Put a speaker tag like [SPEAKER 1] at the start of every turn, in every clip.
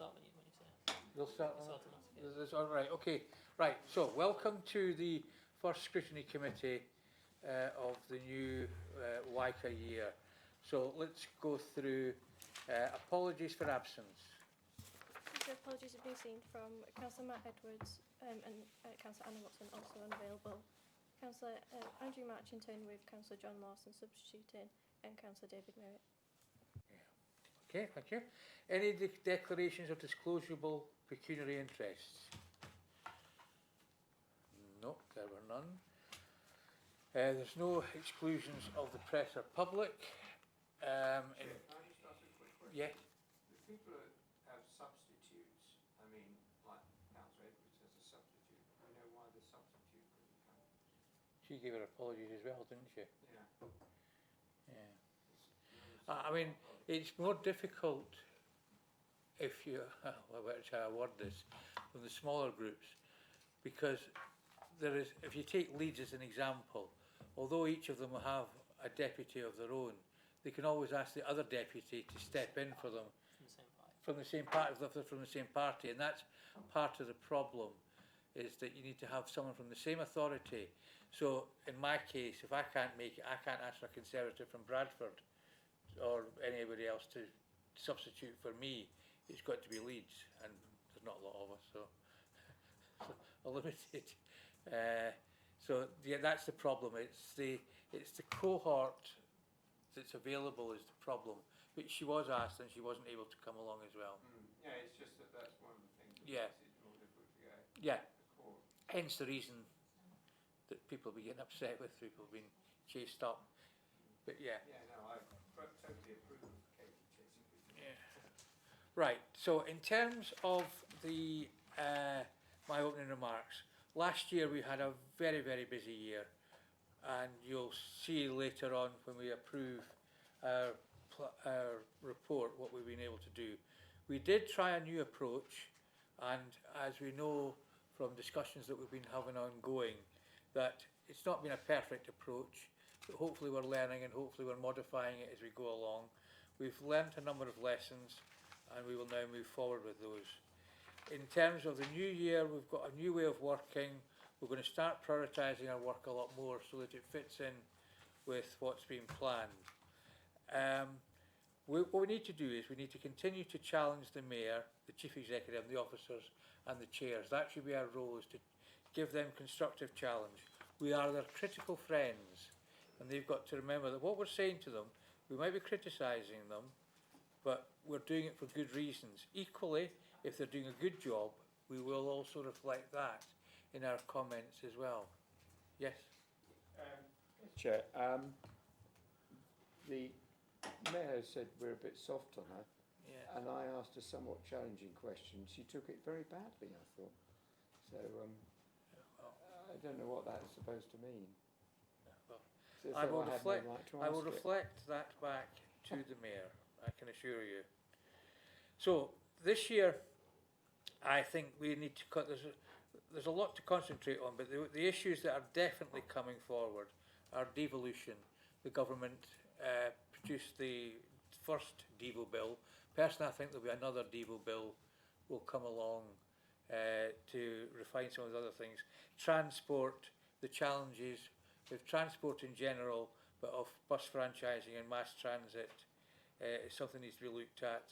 [SPEAKER 1] start when you say it.
[SPEAKER 2] We'll start.
[SPEAKER 1] It's automatic.
[SPEAKER 2] That's all right. Okay. Right. So, welcome to the first Scrutiny Committee of the new WICA year. So, let's go through apologies for absence.
[SPEAKER 3] The apologies have been seen from Councillor Matt Edwards and Councillor Anna Watson, also unavailable. Councillor Andrew Marchington with Councillor John Lawson substituting, and Councillor David Merritt.
[SPEAKER 2] Okay, thank you. Any declarations of disclosable pecuniary interests? No, there were none. There's no exclusions of the press or public.
[SPEAKER 4] Can I just ask a quick question?
[SPEAKER 2] Yeah.
[SPEAKER 4] The people that have substitutes, I mean, like Councillor Edwards has a substitute. Do you know why the substitute couldn't come?
[SPEAKER 2] She gave her apologies as well, didn't she?
[SPEAKER 4] Yeah.
[SPEAKER 2] Yeah. I mean, it's more difficult if you, well, which I word this, from the smaller groups, because there is, if you take Leeds as an example, although each of them will have a deputy of their own, they can always ask the other deputy to step in for them from the same party, if they're from the same party, and that's part of the problem, is that you need to have someone from the same authority. So in my case, if I can't make it, I can't ask for a Conservative from Bradford or anybody else to substitute for me. It's got to be Leeds, and there's not a lot of us, so limited. So yeah, that's the problem. It's the cohort that's available is the problem. But she was asked, and she wasn't able to come along as well.
[SPEAKER 4] Yeah, it's just that that's one of the things that
[SPEAKER 2] Yeah.
[SPEAKER 4] makes it more difficult to get
[SPEAKER 2] Yeah.
[SPEAKER 4] the court.
[SPEAKER 2] Hence the reason that people be getting upset with people being chased up. But yeah.
[SPEAKER 4] Yeah, no, I totally approve of Katie chasing people.
[SPEAKER 2] Yeah. Right. So in terms of the my opening remarks, last year we had a very, very busy year, and you'll see later on when we approve our report what we've been able to do. We did try a new approach, and as we know from discussions that we've been having ongoing, that it's not been a perfect approach, but hopefully we're learning and hopefully we're modifying it as we go along. We've learnt a number of lessons, and we will now move forward with those. In terms of the new year, we've got a new way of working. We're going to start prioritising our work a lot more so that it fits in with what's been planned. What we need to do is we need to continue to challenge the Mayor, the Chief Executive, the officers and the chairs. That should be our role, is to give them constructive challenge. We are their critical friends, and they've got to remember that what we're saying to them, we might be criticising them, but we're doing it for good reasons. Equally, if they're doing a good job, we will also reflect that in our comments as well. Yes?
[SPEAKER 5] Chair, the Mayor said we're a bit soft on her,
[SPEAKER 2] Yeah.
[SPEAKER 5] and I asked a somewhat challenging question. She took it very badly, I thought. So I don't know what that's supposed to mean.
[SPEAKER 2] Well,
[SPEAKER 5] So
[SPEAKER 2] I will
[SPEAKER 5] have no
[SPEAKER 2] reflect.
[SPEAKER 5] right to
[SPEAKER 2] I will
[SPEAKER 5] ask it.
[SPEAKER 2] reflect that back to the Mayor, I can assure you. So this year, I think we need to cut. There's a lot to concentrate on, but the issues that are definitely coming forward are devolution. The government produced the first Devo bill. Personally, I think there'll be another Devo bill will come along to refine some of the other things. Transport, the challenges with transport in general, but of bus franchising and mass transit is something that needs to be looked at.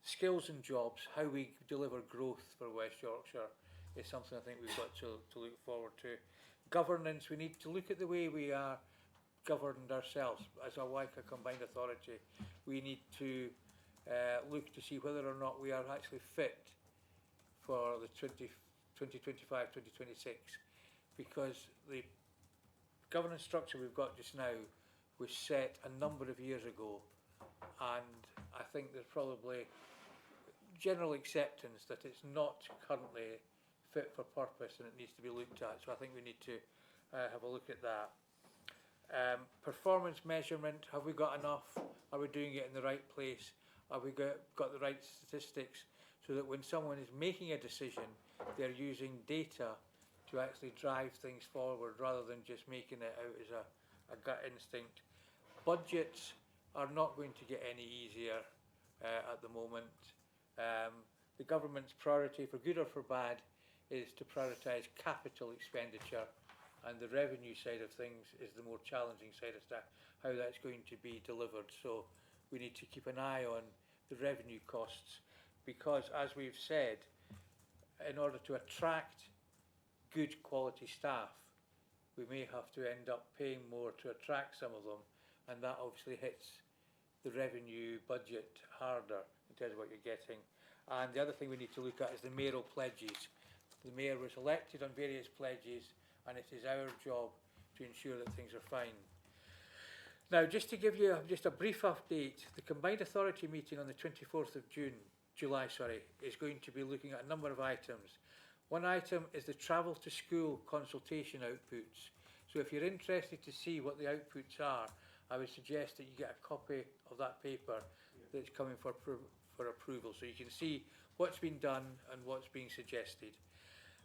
[SPEAKER 2] Skills and jobs, how we deliver growth for West Yorkshire is something I think we've got to look forward to. Governance, we need to look at the way we are governed ourselves as a WICA combined authority. We need to look to see whether or not we are actually fit for the 2025-2026, because the governance structure we've got just now was set a number of years ago, and I think there's probably general acceptance that it's not currently fit for purpose and it needs to be looked at. So I think we need to have a look at that. Performance measurement, have we got enough? Are we doing it in the right place? Have we got the right statistics so that when someone is making a decision, they're using data to actually drive things forward rather than just making it out as a gut instinct. Budgets are not going to get any easier at the moment. the government's priority, for good or for bad, is to prioritise capital expenditure, and the revenue side of things is the more challenging side as to how that's going to be delivered. So we need to keep an eye on the revenue costs, because as we've said, in order to attract good quality staff, we may have to end up paying more to attract some of them, and that obviously hits the revenue budget harder in terms of what you're getting. And the other thing we need to look at is the mayoral pledges. The mayor was elected on various pledges, and it is our job to ensure that things are fine. Now, just to give you just a brief update, the Combined Authority meeting on the 24th of July, is going to be looking at a number of items. One item is the travel to school consultation outputs. So if you're interested to see what the outputs are, I would suggest that you get a copy of that paper that's coming for approval, so you can see what's been done and what's being suggested.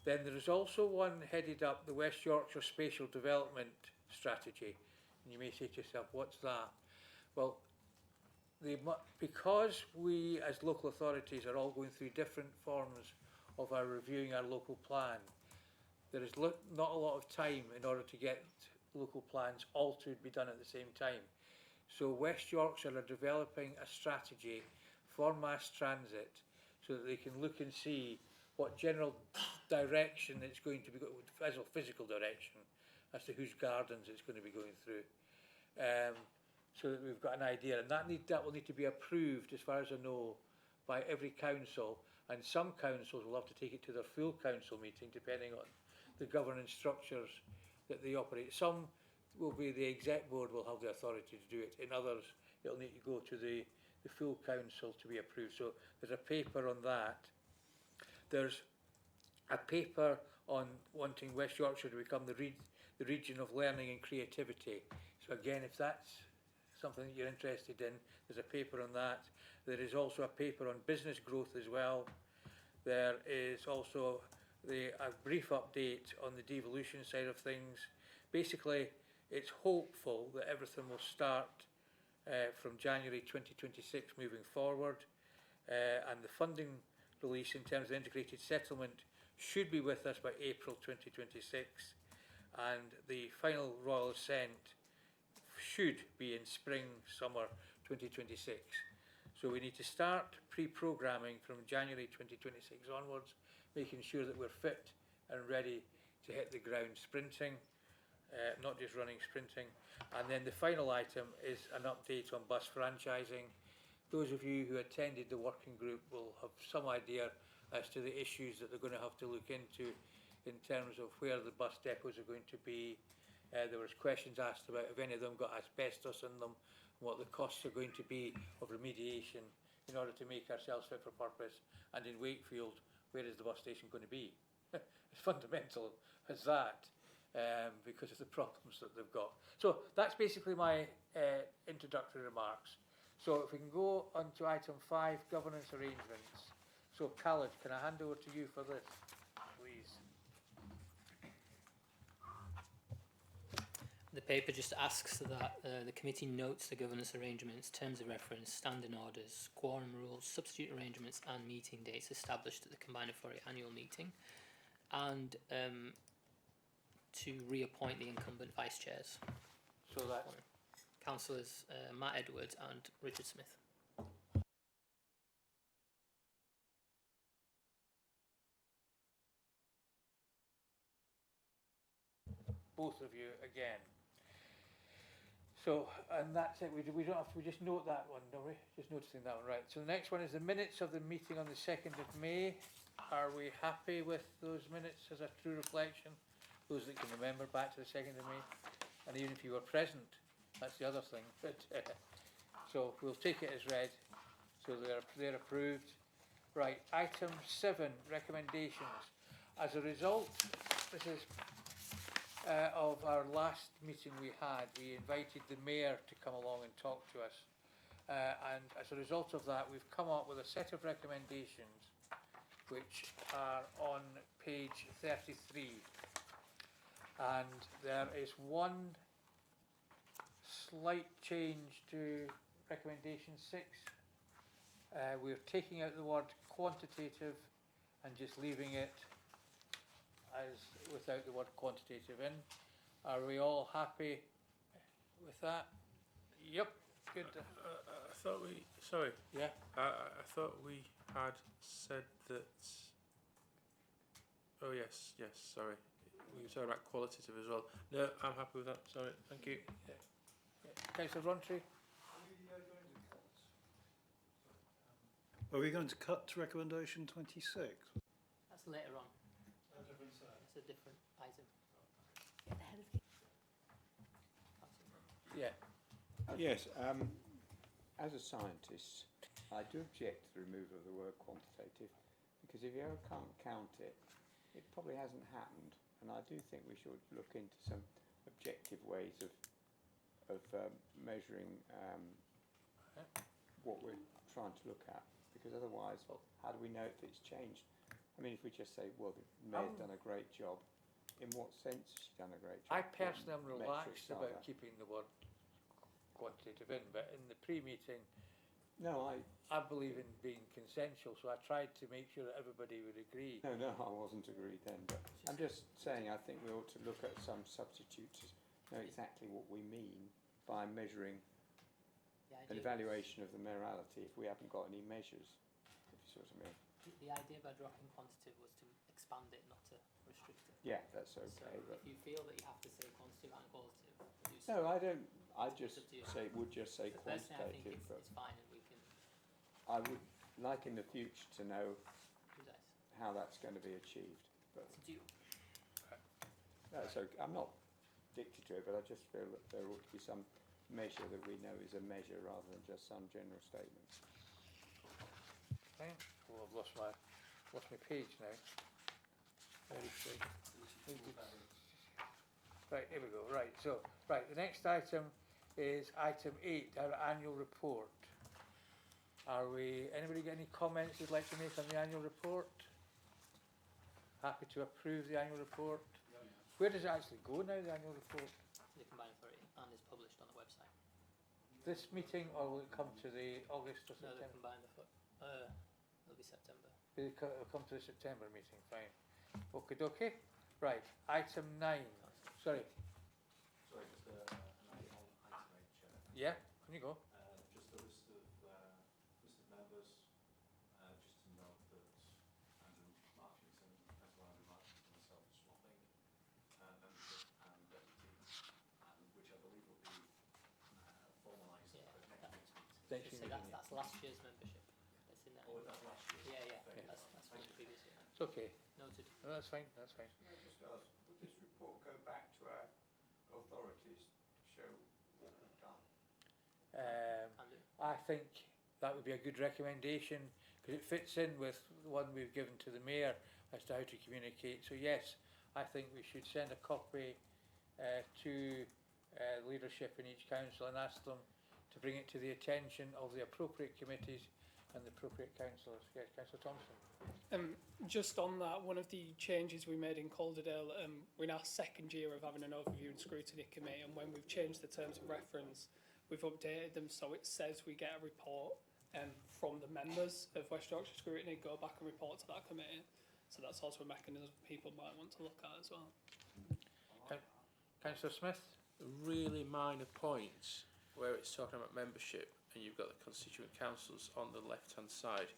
[SPEAKER 2] Then there is also one headed up the West Yorkshire Spatial Development Strategy. And you may say to yourself, what's that? Well, because we as local authorities are all going through different forms of our reviewing our local plan, there is not a lot of time in order to get local plans all to be done at the same time. So West Yorkshire are developing a strategy for mass transit so that they can look and see what general direction it's going to be, physical direction, as to whose gardens it's going to be going through, so that we've got an idea. And that will need to be approved, as far as I know, by every council, and some councils will have to take it to their full council meeting, depending on the governance structures that they operate. Some will be the exec board will have the authority to do it. In others, it'll need to go to the full council to be approved. So there's a paper on that. There's a paper on wanting West Yorkshire to become the region of learning and creativity. So again, if that's something that you're interested in, there's a paper on that. There is also a paper on business growth as well. There is also a brief update on the devolution side of things. Basically, it's hopeful that everything will start from January 2026 moving forward, and the funding release in terms of integrated settlement should be with us by April 2026, and the final royal assent should be in spring, summer 2026. So we need to start pre-programming from January 2026 onwards, making sure that we're fit and ready to hit the ground sprinting, not just running, sprinting. And then the final item is an update on bus franchising. Those of you who attended the working group will have some idea as to the issues that they're going to have to look into in terms of where the bus depots are going to be. There was questions asked about if any of them got asbestos in them, what the costs are going to be of remediation in order to make ourselves fit for purpose. And in Wakefield, where is the bus station going to be? It's fundamental as that, because of the problems that they've got. So that's basically my introductory remarks. So if we can go on to item 5, governance arrangements. So Khaled, can I hand over to you for this, please?
[SPEAKER 1] The paper just asks that the committee notes the governance arrangements, terms of reference, standing orders, quorum rules, substitute arrangements and meeting dates established at the Combined Authority annual meeting, and to reappoint the incumbent vice chairs.
[SPEAKER 2] So that's
[SPEAKER 1] Councillors Matt Edwards and Richard Smith.
[SPEAKER 2] both of you again. So, and that's it. We don't have to. We just note that one, don't we? Just noticing that one, right? So the next one is the minutes of the meeting on the 2nd of May. Are we happy with those minutes as a true reflection? Those that can remember back to the 2nd of May, and even if you were present, that's the other thing. But so we'll take it as read. So they're approved. Right. Item 7, recommendations. As a result, this is of our last meeting we had. We invited the mayor to come along and talk to us, and as a result of that, we've come up with a set of recommendations which are on page 33, and there is one slight change to recommendation 6. We're taking out the word quantitative and just leaving it as without the word quantitative in. Are we all happy with that? Yep, good.
[SPEAKER 6] I thought we, sorry,
[SPEAKER 2] Yeah,
[SPEAKER 6] I thought we had said that, oh yes, sorry. We were talking about qualitative as well. No, I'm happy with that, sorry, thank you.
[SPEAKER 2] Councillor Rontry?
[SPEAKER 7] Are we going to cut to recommendation 26?
[SPEAKER 1] That's later on. It's a different item.
[SPEAKER 2] Yeah.
[SPEAKER 5] Yes, as a scientist, I do object to the removal of the word quantitative, because if you ever can't count it, it probably hasn't happened. And I do think we should look into some objective ways of measuring what we're trying to look at, because otherwise, how do we know if it's changed? I mean, if we just say, well, the mayor's done a great job, in what sense has she done a great job?
[SPEAKER 2] I personally am
[SPEAKER 5] What
[SPEAKER 2] relaxed
[SPEAKER 5] metrics are
[SPEAKER 2] about
[SPEAKER 5] there?
[SPEAKER 2] keeping the word quantitative in, but in the pre-meeting,
[SPEAKER 5] No,
[SPEAKER 2] I believe in being consensual, so I tried to make sure that everybody would agree.
[SPEAKER 5] no, I wasn't agreed then, but I'm just saying I think we ought to look at some substitutes, know exactly what we mean by measuring
[SPEAKER 1] The
[SPEAKER 5] an
[SPEAKER 1] idea,
[SPEAKER 5] evaluation of the morality if we haven't got any measures, if you see what I mean.
[SPEAKER 1] the idea by dropping quantitative was to expand it, not to restrict it.
[SPEAKER 5] Yeah, that's
[SPEAKER 1] So
[SPEAKER 5] okay, but
[SPEAKER 1] if you feel that you have to say quantitative and qualitative, do so.
[SPEAKER 5] no, I don't. I just
[SPEAKER 1] It's up to you.
[SPEAKER 5] would just say
[SPEAKER 1] But personally, I think
[SPEAKER 5] quantitative,
[SPEAKER 1] it's,
[SPEAKER 5] but
[SPEAKER 1] it's fine and we can
[SPEAKER 5] I would like in the future to know
[SPEAKER 1] do that.
[SPEAKER 5] how that's going to be achieved. But
[SPEAKER 1] It's due.
[SPEAKER 5] that's okay. I'm not addicted to it, but I just feel that there ought to be some measure that we know is a measure rather than just some general statement.
[SPEAKER 2] Right. Oh, I've lost my page now. Right, here we go. Right, so the next item is item 8, our annual report. Anybody got any comments you'd like to make on the annual report? Happy to approve the annual report. Where does it actually go now, the annual report?
[SPEAKER 1] To the combined authority and is published on the website.
[SPEAKER 2] This meeting, or will it come to the August or
[SPEAKER 1] No, the
[SPEAKER 2] September?
[SPEAKER 1] combined authority. It'll be September.
[SPEAKER 2] It'll come to the September meeting, fine. Okay. Right, item 9. Sorry.
[SPEAKER 8] Sorry, just an item on item 8, Chair.
[SPEAKER 2] Yeah, on you go.
[SPEAKER 8] Just a list of members. Just to note that Andrew Marchington, Councillor Andrew Marchington and myself are swapping membership and deputy, which I believe will be formalised
[SPEAKER 1] Yeah,
[SPEAKER 8] at next week's meeting.
[SPEAKER 2] Next
[SPEAKER 1] Just
[SPEAKER 2] meeting,
[SPEAKER 1] say that's
[SPEAKER 2] yeah.
[SPEAKER 1] last year's membership. That's in there.
[SPEAKER 8] Oh, that's last year.
[SPEAKER 1] Yeah,
[SPEAKER 8] Fair
[SPEAKER 1] that's
[SPEAKER 8] enough.
[SPEAKER 1] from the previous year.
[SPEAKER 2] It's okay.
[SPEAKER 1] Noted.
[SPEAKER 2] No, that's fine.
[SPEAKER 4] Can I just ask, would this report go back to our authorities to show what we've done?
[SPEAKER 1] Andrew?
[SPEAKER 2] I think that would be a good recommendation because it fits in with the one we've given to the mayor as to how to communicate. So yes, I think we should send a copy to leadership in each council and ask them to bring it to the attention of the appropriate committees and the appropriate councillors. Yes, Councillor Thompson.
[SPEAKER 9] Just on that, one of the changes we made in Calderdale, we're in our second year of having an overview and scrutiny committee, and when we've changed the terms of reference, we've updated them so it says we get a report from the members of West Yorkshire Scrutiny, go back and report to that committee. So that's also a mechanism people might want to look at as well.
[SPEAKER 2] Councillor Smith.
[SPEAKER 6] Really minor points where it's talking about membership and you've got the constituent councils on the left hand side.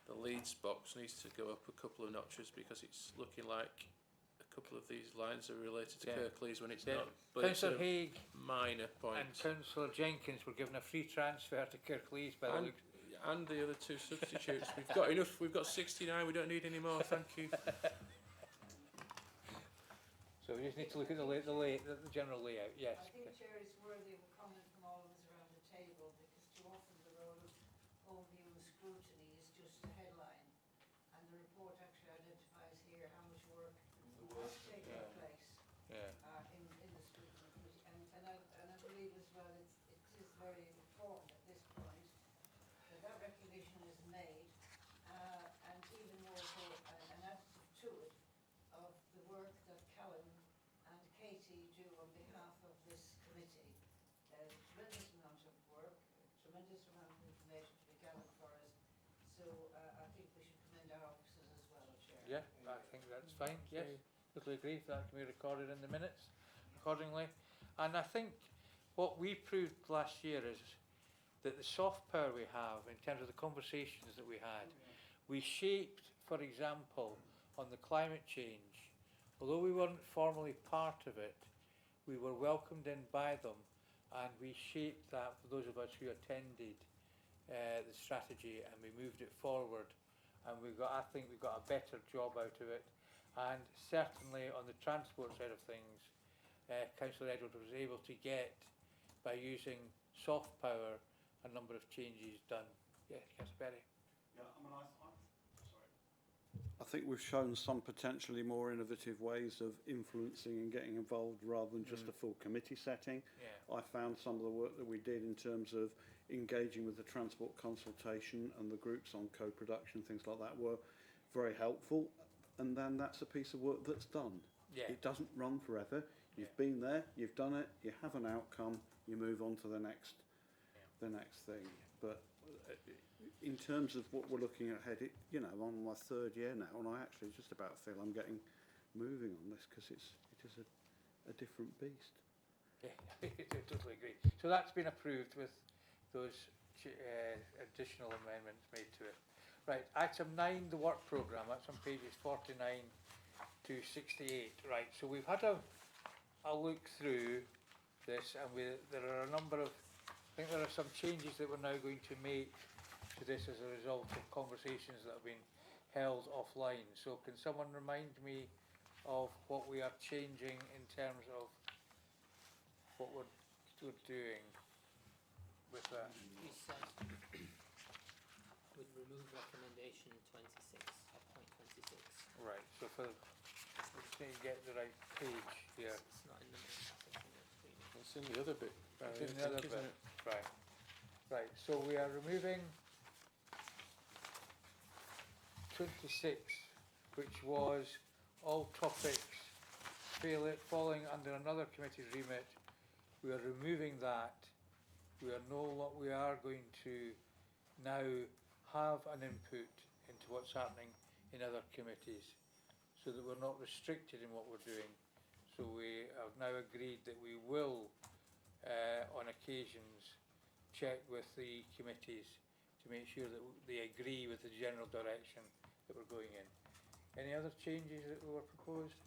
[SPEAKER 6] The Leeds box needs to go up a couple of notches because it's looking like a couple of these lines are related to
[SPEAKER 2] Yeah.
[SPEAKER 6] Kirklees when it's
[SPEAKER 2] Yeah.
[SPEAKER 6] not. But it's
[SPEAKER 2] Councillor
[SPEAKER 6] a
[SPEAKER 2] Haig
[SPEAKER 6] minor point.
[SPEAKER 2] and Councillor Jenkins were given a free transfer to Kirklees by the
[SPEAKER 6] And,
[SPEAKER 2] look.
[SPEAKER 6] and the other two substitutes. We've got enough. We've got 69. We don't need any more. Thank you.
[SPEAKER 2] So we just need to look at the general layout. Yes.
[SPEAKER 10] I think, Chair, it's worthy of a comment from all of us around the table because too often the role of overview and scrutiny is just a headline and the report actually identifies here how much work has taken place
[SPEAKER 2] Yeah.
[SPEAKER 10] in the scrutiny committee and I believe as well it is very important at this point that that recognition is made and even more so an additive to it of the work that Callum and Katie do on behalf of this committee
[SPEAKER 2] think that's fine, yes, totally agree, that can be recorded in the minutes accordingly. And I think what we proved last year is that the soft power we have in terms of the conversations that we had, we shaped, for example, on the climate change, although we weren't formally part of it, we were welcomed in by them, and we shaped that for those of us who attended the strategy, and we moved it forward, and I think we got a better job out of it. And certainly on the transport side of things, Councillor Edward was able to get, by using soft power, a number of changes done. Yes, Councillor Berry.
[SPEAKER 7] Yeah, I think we've shown some potentially more innovative ways of influencing and getting involved rather than just a full committee setting.
[SPEAKER 2] Yeah.
[SPEAKER 7] I found some of the work that we did in terms of engaging with the transport consultation and the groups on co-production, things like that, were very helpful. And then that's a piece of work that's done.
[SPEAKER 2] Yeah.
[SPEAKER 7] It doesn't run forever. You've been there, you've done it, you have an outcome, you move on to the next thing. But in terms of what we're looking ahead, I'm on my third year now, and I actually just about feel I'm getting moving on this, because it is a different beast.
[SPEAKER 2] Yeah, I totally agree. So that's been approved with those additional amendments made to it. Right, item 9, the work programme, that's on pages 49 to 68. Right, so we've had a look through this, and there are a number of, I think there are some changes that we're now going to make to this as a result of conversations that have been held offline. So can someone remind me of what we are changing in terms of what we're doing with that?
[SPEAKER 1] We said we'd remove recommendation 26, or point 26.
[SPEAKER 2] Right, so we just need to get the right page here.
[SPEAKER 1] It's not in the minutes, it's in the screen.
[SPEAKER 6] It's in the other bit.
[SPEAKER 2] It's in the other bit. Right, so we are removing 26, which was all topics falling under another committee's remit. We are removing that. We are going to now have an input into what's happening in other committees, so that we're not restricted in what we're doing. So we have now agreed that we will, on occasions, check with the committees to make sure that they agree with the general direction that we're going in. Any other changes that were proposed?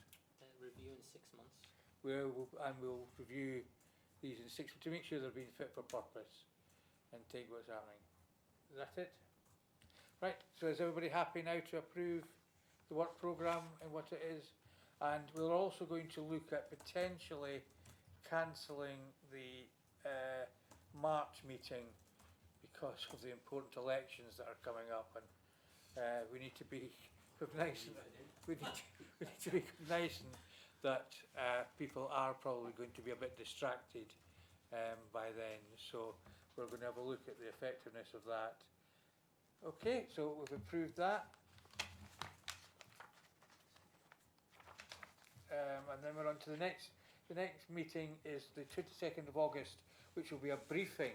[SPEAKER 1] Review in 6 months.
[SPEAKER 2] We'll review these in 6 to make sure they're being fit for purpose and take what's happening. Is that it? Right, so is everybody happy now to approve the work programme and what it is? And we're also going to look at potentially cancelling the March meeting because of the important elections that are coming up, and we need to be cognizant. We need to be cognizant that people are probably going to be a bit distracted by then. So we're going to have a look at the effectiveness of that. Okay, so we've approved that. And then we're on to the next. The next meeting is the 22nd of August, which will be a briefing.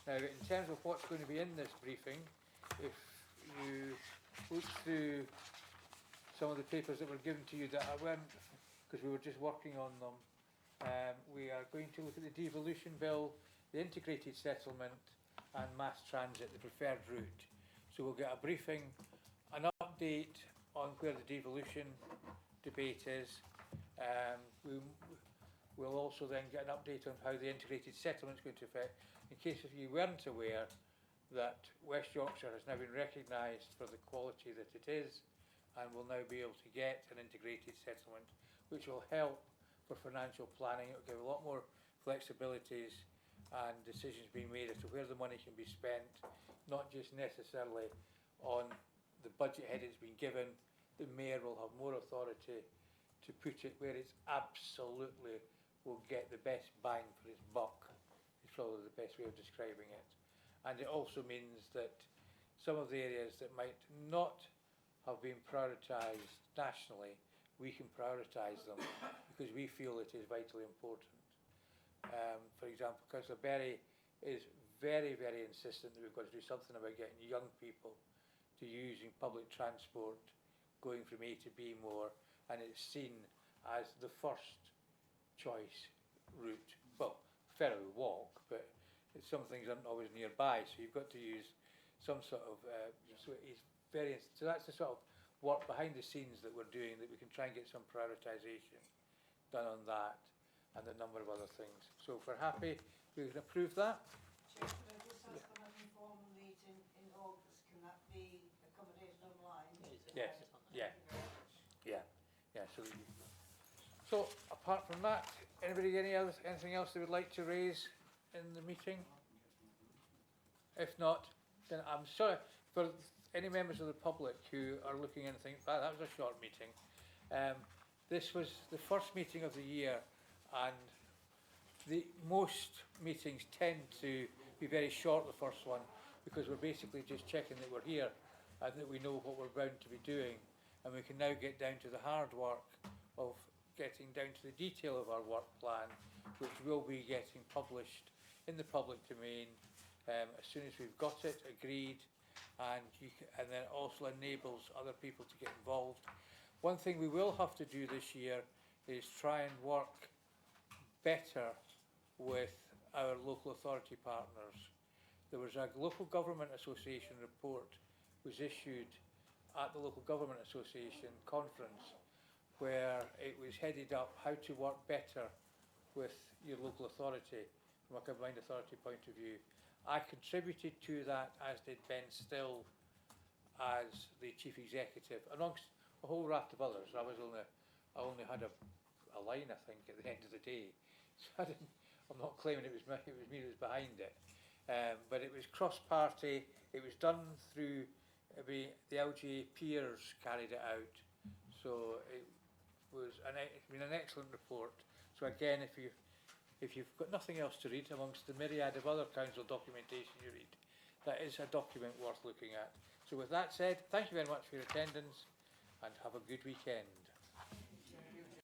[SPEAKER 2] Now, in terms of what's going to be in this briefing, if you look through some of the papers that were given to you that I weren't, because we were just working on them, we are going to look at the devolution bill, the integrated settlement, and mass transit, the preferred route. So we'll get a briefing, an update on where the devolution debate is. We'll also then get an update on how the integrated settlement is going to affect. In case if you weren't aware that West Yorkshire has now been recognised for the quality that it is, and will now be able to get an integrated settlement, which will help for financial planning. It will give a lot more flexibilities and decisions being made as to where the money can be spent, not just necessarily on the budget head it's been given. The Mayor will have more authority to put it where it's absolutely will get the best bang for its buck, is probably the best way of describing it. And it also means that some of the areas that might not have been prioritised nationally, we can prioritise them because we feel it is vitally important. For example, Councillor Berry is very, very insistent that we've got to do something about getting young people to using public transport, going from A to B more, and it's seen as the first choice route. Well, fair we walk, but some things aren't always nearby, so you've got to use some sort of, so it's very, so that's the sort of work behind the scenes that we're doing, that we can try and get some prioritisation done on that, and a number of other things. So if we're happy, we can approve that.
[SPEAKER 10] Chair, could I just ask for an informal meeting in August? Can that be accommodated online?
[SPEAKER 2] Yes,
[SPEAKER 10] Thank
[SPEAKER 2] yeah.
[SPEAKER 10] you very much.
[SPEAKER 2] Yeah, so apart from that, anybody anything else they would like to raise in the meeting? If not, then I'm sorry for any members of the public who are looking in and think, wow, that was a short meeting. This was the first meeting of the year, and most meetings tend to be very short, the first one, because we're basically just checking that we're here and that we know what we're bound to be doing, and we can now get down to the hard work of getting down to the detail of our work plan, which will be getting published in the public domain as soon as we've got it agreed, and then also enables other people to get involved. One thing we will have to do this year is try and work better with our local authority partners. There was a local government association report was issued at the local government association conference, where it was headed up how to work better with your local authority from a combined authority point of view. I contributed to that, as did Ben Still as the chief executive, amongst a whole raft of others. I only had a line, I think, at the end of the day. So I'm not claiming it was me that was behind it. But it was cross-party. It was done through the LGA peers carried it out. So it was an excellent report. So again, if you've got nothing else to read amongst the myriad of other council documentation you read, that is a document worth looking at. So with that said, thank you very much for your attendance, and have a good weekend.